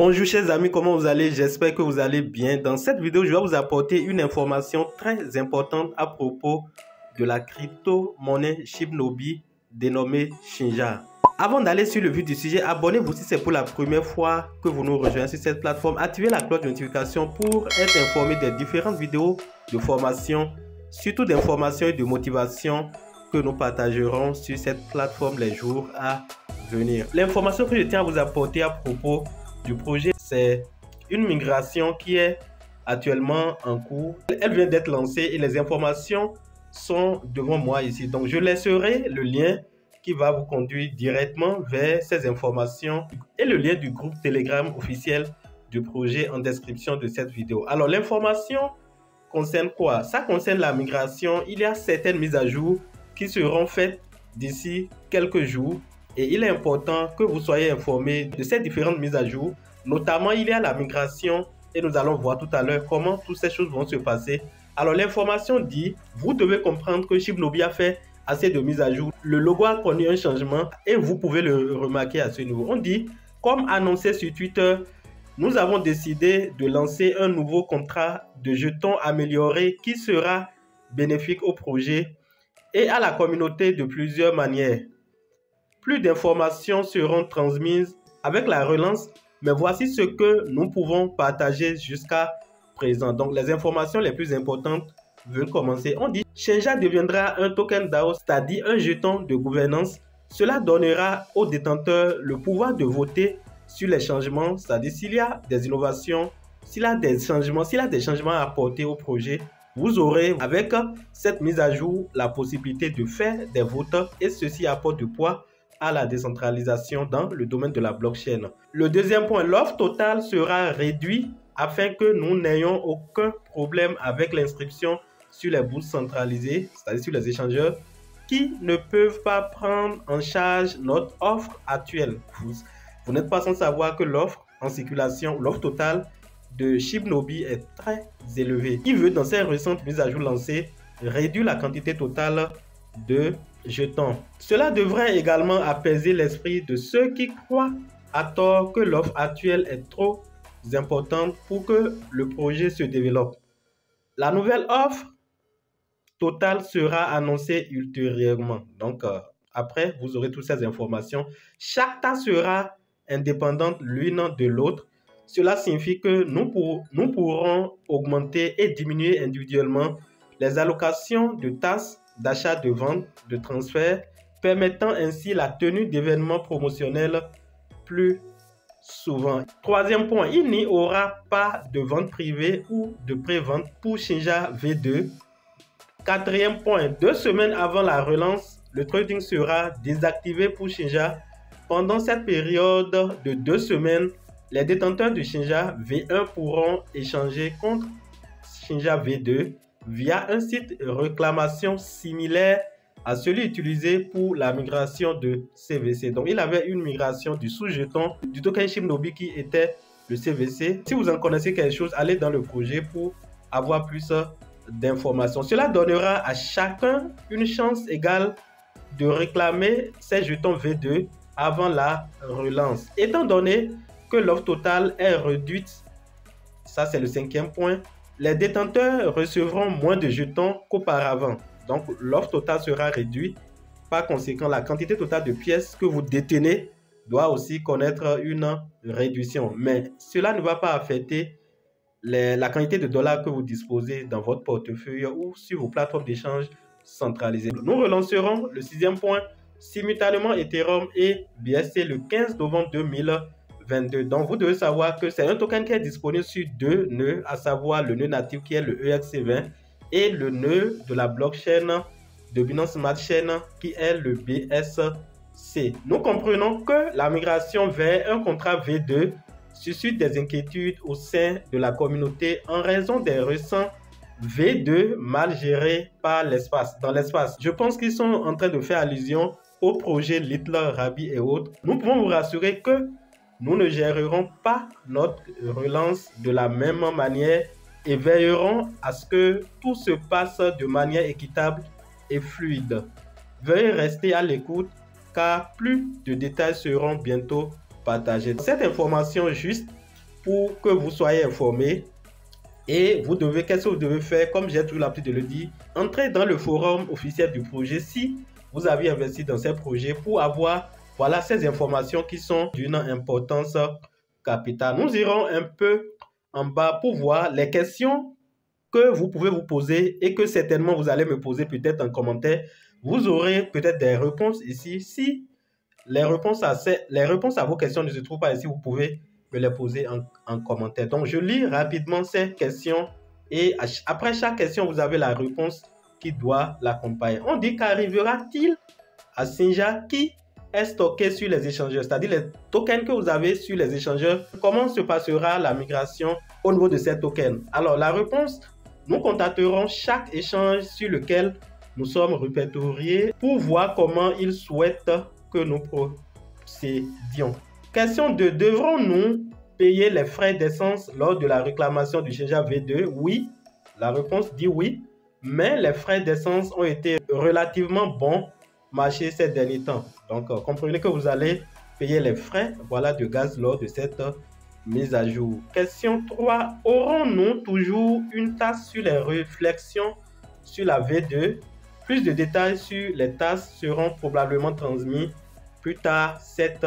Bonjour chers amis, comment vous allez? J'espère que vous allez bien. Dans cette vidéo, je vais vous apporter une information très importante à propos de la crypto-monnaie Shibnobi dénommée Shinja. Avant d'aller sur le vif du sujet, abonnez-vous si c'est pour la première fois que vous nous rejoignez sur cette plateforme. Activez la cloche de notification pour être informé des différentes vidéos de formation, surtout d'informations et de motivation que nous partagerons sur cette plateforme les jours à venir. L'information que je tiens à vous apporter à propos du projet, c'est une migration qui est actuellement en cours. Elle vient d'être lancée et les informations sont devant moi ici. Donc, je laisserai le lien qui va vous conduire directement vers ces informations et le lien du groupe Telegram officiel du projet en description de cette vidéo. Alors, l'information concerne quoi? Ça concerne la migration. Il y a certaines mises à jour qui seront faites d'ici quelques jours. Et il est important que vous soyez informés de ces différentes mises à jour. Notamment, il y a la migration et nous allons voir tout à l'heure comment toutes ces choses vont se passer. Alors, l'information dit, vous devez comprendre que Shibnobi a fait assez de mises à jour. Le logo a connu un changement et vous pouvez le remarquer à ce niveau. On dit, comme annoncé sur Twitter, nous avons décidé de lancer un nouveau contrat de jetons amélioré qui sera bénéfique au projet et à la communauté de plusieurs manières. Plus d'informations seront transmises avec la relance, mais voici ce que nous pouvons partager jusqu'à présent. Donc, les informations les plus importantes veulent commencer. On dit Shinja deviendra un token DAO, c'est-à-dire un jeton de gouvernance. Cela donnera aux détenteurs le pouvoir de voter sur les changements, c'est-à-dire s'il y a des innovations, s'il y a des changements à apporter au projet. Vous aurez, avec cette mise à jour, la possibilité de faire des votes et ceci apporte du poids à la décentralisation dans le domaine de la blockchain. Le deuxième point, l'offre totale sera réduite afin que nous n'ayons aucun problème avec l'inscription sur les bourses centralisées, c'est-à-dire sur les échangeurs, qui ne peuvent pas prendre en charge notre offre actuelle. Vous n'êtes pas sans savoir que l'offre en circulation, l'offre totale de Shibnobi est très élevée. Il veut, dans ses récentes mises à jour lancées, réduire la quantité totale de jetons. Cela devrait également apaiser l'esprit de ceux qui croient à tort que l'offre actuelle est trop importante pour que le projet se développe. La nouvelle offre totale sera annoncée ultérieurement. Donc, après, vous aurez toutes ces informations. Chaque tâche sera indépendante l'une de l'autre. Cela signifie que nous pourrons augmenter et diminuer individuellement les allocations de tâches d'achat, de vente, de transfert, permettant ainsi la tenue d'événements promotionnels plus souvent. Troisième point, il n'y aura pas de vente privée ou de pré-vente pour Shinja V2. Quatrième point, 2 semaines avant la relance, le trading sera désactivé pour Shinja. Pendant cette période de 2 semaines, les détenteurs de Shinja V1 pourront échanger contre Shinja V2 via un site réclamation similaire à celui utilisé pour la migration de CVC. Donc, il avait une migration du sous-jeton du token Shibnobi qui était le CVC. Si vous en connaissez quelque chose, allez dans le projet pour avoir plus d'informations. Cela donnera à chacun une chance égale de réclamer ses jetons V2 avant la relance. Étant donné que l'offre totale est réduite, ça c'est le 5e point, les détenteurs recevront moins de jetons qu'auparavant. Donc, l'offre totale sera réduite. Par conséquent, la quantité totale de pièces que vous détenez doit aussi connaître une réduction. Mais cela ne va pas affecter la quantité de dollars que vous disposez dans votre portefeuille ou sur vos plateformes d'échange centralisées. Nous relancerons le 6e point, simultanément Ethereum et BSC le 15 novembre 2022. Donc, vous devez savoir que c'est un token qui est disponible sur 2 nœuds, à savoir le nœud natif qui est le ERC20 et le nœud de la blockchain de Binance Smart Chain qui est le BSC. Nous comprenons que la migration vers un contrat V2 suscite des inquiétudes au sein de la communauté en raison des récents V2 mal gérés par dans l'espace. Je pense qu'ils sont en train de faire allusion au projet Little Rabi et autres. Nous pouvons vous rassurer que nous ne gérerons pas notre relance de la même manière et veillerons à ce que tout se passe de manière équitable et fluide. Veuillez rester à l'écoute car plus de détails seront bientôt partagés. Cette information juste pour que vous soyez informés. Et vous devez, qu'est-ce que vous devez faire? Comme j'ai toujours l'habitude de le dire, entrez dans le forum officiel du projet si vous avez investi dans ces projets pour avoir voilà ces informations qui sont d'une importance capitale. Nous irons un peu en bas pour voir les questions que vous pouvez vous poser et que certainement vous allez me poser peut-être en commentaire. Vous aurez peut-être des réponses ici. Si les réponses à vos questions ne se trouvent pas ici, vous pouvez me les poser en commentaire. Donc, je lis rapidement ces questions et après chaque question, vous avez la réponse qui doit l'accompagner. On dit qu'arrivera-t-il à Sinja qui est stocké sur les échangeurs, c'est-à-dire les tokens que vous avez sur les échangeurs. Comment se passera la migration au niveau de ces tokens? Alors, la réponse, nous contacterons chaque échange sur lequel nous sommes répertoriés pour voir comment ils souhaitent que nous procédions. Question 2. Devrons-nous payer les frais d'essence lors de la réclamation du Shinja V2? Oui. La réponse dit oui. Mais les frais d'essence ont été relativement bon marché ces derniers temps. Donc, comprenez que vous allez payer les frais de gaz lors de cette mise à jour. Question 3. Aurons-nous toujours une taxe sur les réflexions sur la V2? Plus de détails sur les tasses seront probablement transmis plus tard cette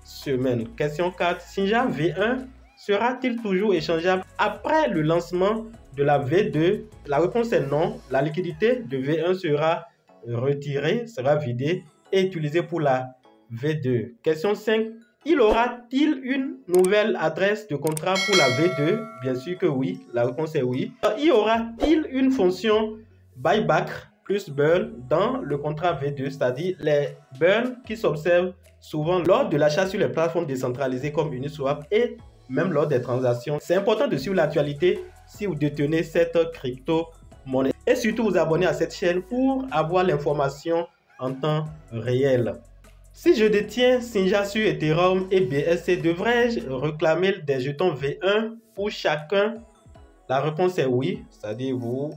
semaine. Question 4. Sinja V1 sera-t-il toujours échangeable après le lancement de la V2? La réponse est non. La liquidité de V1 sera retirée, sera vidée et utilisée pour la V2. Question 5. Il aura-t-il une nouvelle adresse de contrat pour la V2? Bien sûr que oui. La réponse est oui. Y aura-t-il une fonction buyback plus burn dans le contrat V2, c'est-à-dire les burns qui s'observent souvent lors de l'achat sur les plateformes décentralisées comme Uniswap et même lors des transactions. C'est important de suivre l'actualité si vous détenez cette crypto-monnaie. Et surtout vous abonner à cette chaîne pour avoir l'information en temps réel. Si je détiens Sinja sur Ethereum et BSC, devrais-je réclamer des jetons V1 pour chacun? La réponse est oui, c'est-à-dire vous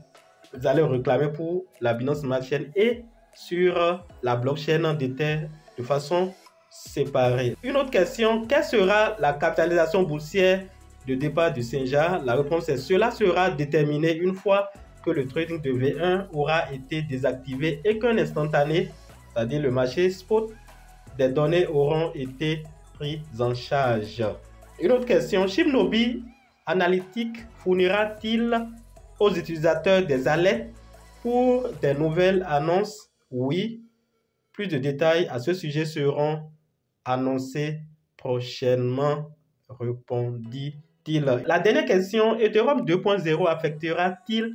allez réclamer pour la Binance Smart Chain et sur la blockchain d'Ether de façon séparée. Une autre question, quelle sera la capitalisation boursière de départ du Sinja? La réponse est cela sera déterminé une fois que le trading de V1 aura été désactivé et qu'un instantané, c'est-à-dire le marché spot, des données auront été prises en charge. Une autre question, Shibnobi Analytics fournira-t-il aux utilisateurs des alertes pour des nouvelles annonces? Oui. Plus de détails à ce sujet seront annoncés prochainement, répondit-il. La dernière question, Ethereum 2.0 affectera-t-il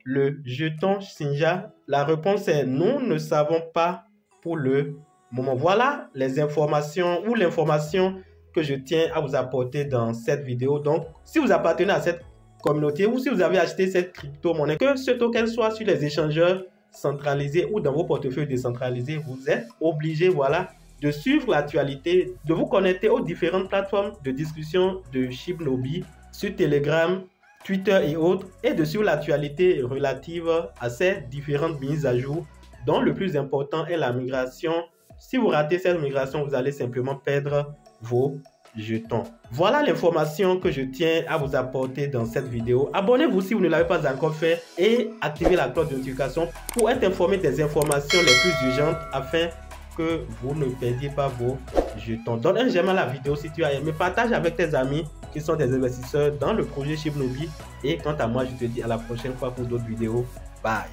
le jeton Sinja? La réponse est nous ne savons pas pour le moment. Voilà les informations ou l'information que je tiens à vous apporter dans cette vidéo. Donc, si vous appartenez à cette communauté ou si vous avez acheté cette crypto-monnaie, que ce token soit sur les échangeurs centralisés ou dans vos portefeuilles décentralisés, vous êtes obligé de suivre l'actualité, de vous connecter aux différentes plateformes de discussion de Shibnobi sur Telegram, Twitter et autres, et de suivre l'actualité relative à ces différentes mises à jour, dont le plus important est la migration. Si vous ratez cette migration, vous allez simplement perdre vos jetons. Voilà l'information que je tiens à vous apporter dans cette vidéo. Abonnez-vous si vous ne l'avez pas encore fait et activez la cloche de notification pour être informé des informations les plus urgentes afin que vous ne perdiez pas vos jetons. Donne un j'aime à la vidéo si tu as aimé. Partage avec tes amis qui sont des investisseurs dans le projet Shibnobi. Et quant à moi, je te dis à la prochaine fois pour d'autres vidéos. Bye.